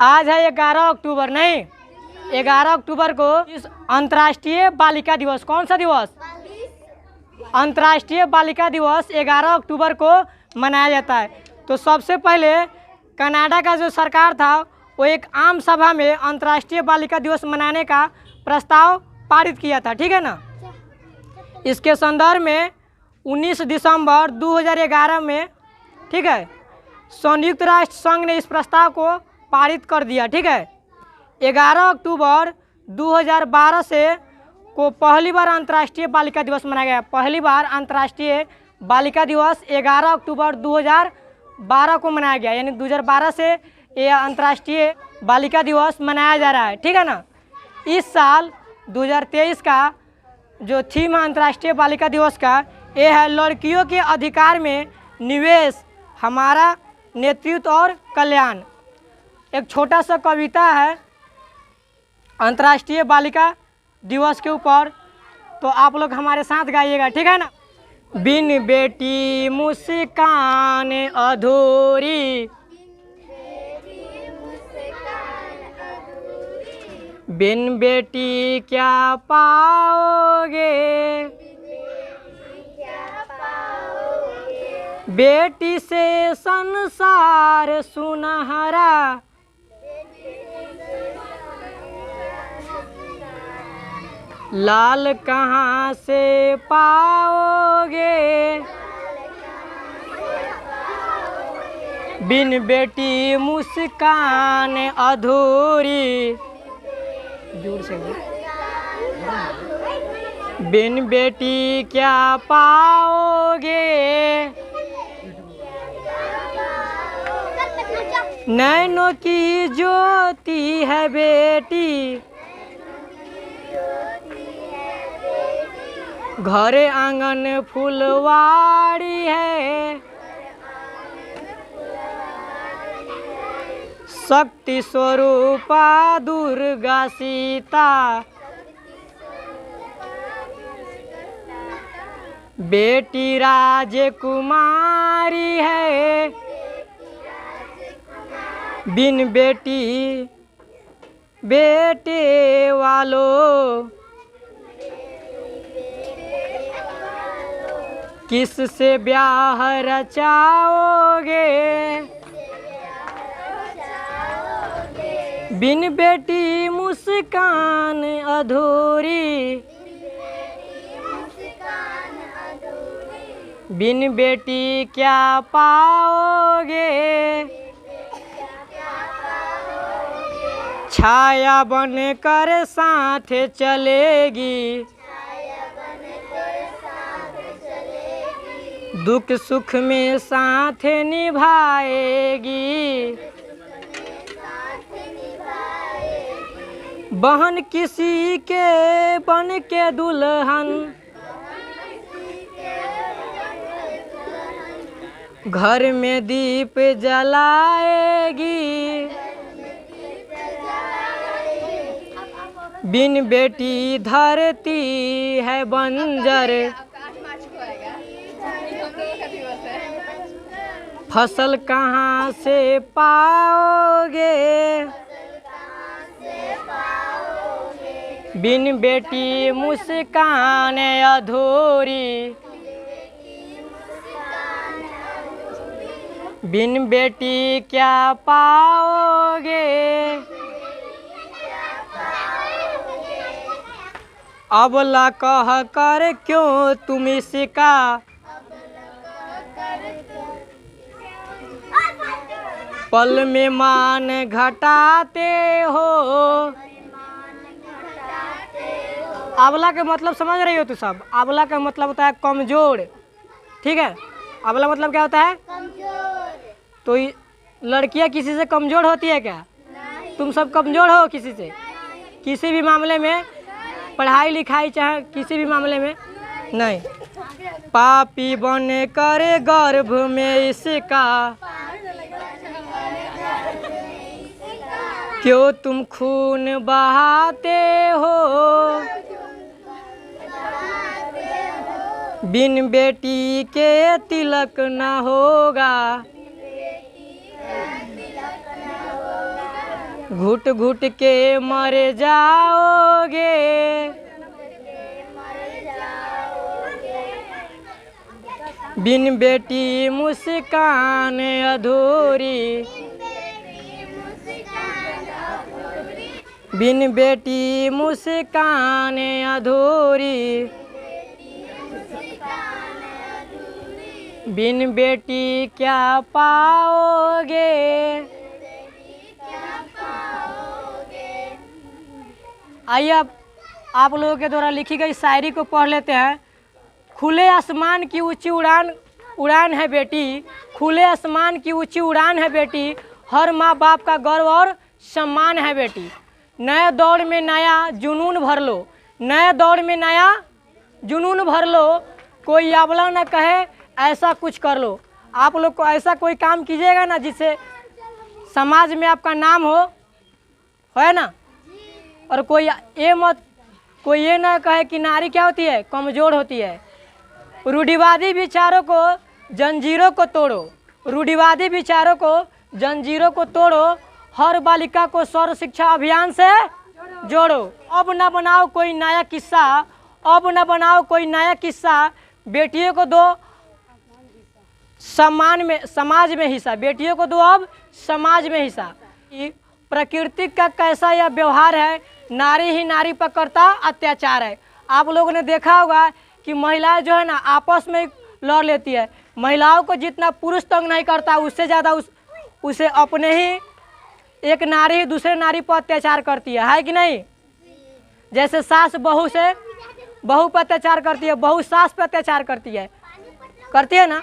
आज है 11 अक्टूबर, नहीं 11 अक्टूबर को इस अंतर्राष्ट्रीय बालिका दिवस। कौन सा दिवस? अंतर्राष्ट्रीय बालिका दिवस 11 अक्टूबर को मनाया जाता है। तो सबसे पहले कनाडा का जो सरकार था वो एक आम सभा में अंतर्राष्ट्रीय बालिका दिवस मनाने का प्रस्ताव पारित किया था, ठीक है ना। इसके संदर्भ में 19 दिसंबर 2011 में, ठीक है, संयुक्त राष्ट्र संघ ने इस प्रस्ताव को पारित कर दिया, ठीक है। 11 अक्टूबर 2012 से को पहली बार अंतर्राष्ट्रीय बालिका दिवस मनाया गया। पहली बार अंतर्राष्ट्रीय बालिका दिवस 11 अक्टूबर 2012 को मनाया गया, यानी 2012 से ये अंतर्राष्ट्रीय बालिका दिवस मनाया जा रहा है, ठीक है ना। इस साल 2023 का जो थीम है अंतर्राष्ट्रीय बालिका दिवस का, ये है लड़कियों के अधिकार में निवेश, हमारा नेतृत्व और कल्याण। एक छोटा सा कविता है अंतर्राष्ट्रीय बालिका दिवस के ऊपर, तो आप लोग हमारे साथ गाइएगा, ठीक है ना। बिन बेटी मुस्कान अधूरी, बिन बेटी क्या पाओगे, बेटी से संसार सुनहरा, लाल कहाँ से पाओगे, बिन बेटी मुस्कान अधूरी, जोर से बिन बेटी क्या पाओगे, नैनों की ज्योति है बेटी, घर आंगन फुलवाड़ी है, शक्ति स्वरूपा दुर्गा सीता, बेटी राजकुमारी है, बिन बेटी बेटे वालों किससे ब्याह रचाओगे, बिन बेटी मुस्कान अधूरी, बिन बेटी क्या पाओगे, छाया बनकर साथ चलेगी, दुख सुख में साथ निभाएगी, बहन किसी के बन के दुल्हन, घर में दीप जलाएगी, बिन बेटी धरती है बंजर, फसल कहाँ से पाओगे, बिन बेटी मुस्कान अधूरी, बिन बेटी क्या पाओगे, अबला कह कर क्यों तुम इसका, पल में मान घटाते हो, अबला का मतलब समझ रही हो तो सब। अबला का मतलब होता है कमजोर, ठीक है। अबला मतलब क्या होता है? तो लड़कियां किसी से कमजोर होती है क्या? तुम सब कमजोर हो किसी से? किसी भी मामले में, पढ़ाई लिखाई चाहे किसी भी मामले में नहीं। पापी बन कर गर्भ में इसका, क्यों तुम खून बहाते हो, बिन बेटी के तिलक न होगा, घुट घुट के मर जाओगे, बिन बेटी मुस्कान अधूरी, बिन बेटी मुस्कान अधूरी, बिन बेटी क्या पाओगे। आइए अब आप लोगों के द्वारा लिखी गई शायरी को पढ़ लेते हैं। खुले आसमान की ऊंची उड़ान है बेटी, खुले आसमान की ऊंची उड़ान है बेटी, हर माँ बाप का गर्व और सम्मान है बेटी। नए दौर में नया जुनून भर लो, नए दौर में नया जुनून भर लो, कोई अबला न कहे ऐसा कुछ कर लो। आप लोग को ऐसा कोई काम कीजिएगा ना जिससे समाज में आपका नाम हो, है ना। और कोई ये ना कहे कि नारी क्या होती है, कमज़ोर होती है। रूढ़िवादी विचारों को जंजीरों को तोड़ो, रूढ़िवादी विचारों को जंजीरों को तोड़ो, हर बालिका को सर्व शिक्षा अभियान से जोड़ो। अब न बनाओ कोई नया किस्सा, अब न बनाओ कोई नया किस्सा, बेटियों को दो सम्मान में समाज में हिस्सा, बेटियों को दो अब समाज में हिस्सा। प्रकृति का कैसा यह व्यवहार है, नारी ही नारी पर करता अत्याचार है। आप लोगों ने देखा होगा कि महिलाएं जो है ना आपस में लड़ लेती है। महिलाओं को जितना पुरुष तंग नहीं करता उससे ज़्यादा उसे अपने ही एक नारी दूसरे नारी पर अत्याचार करती है कि नहीं। जैसे सास बहू पर अत्याचार करती है, बहू सास पर अत्याचार करती है ना।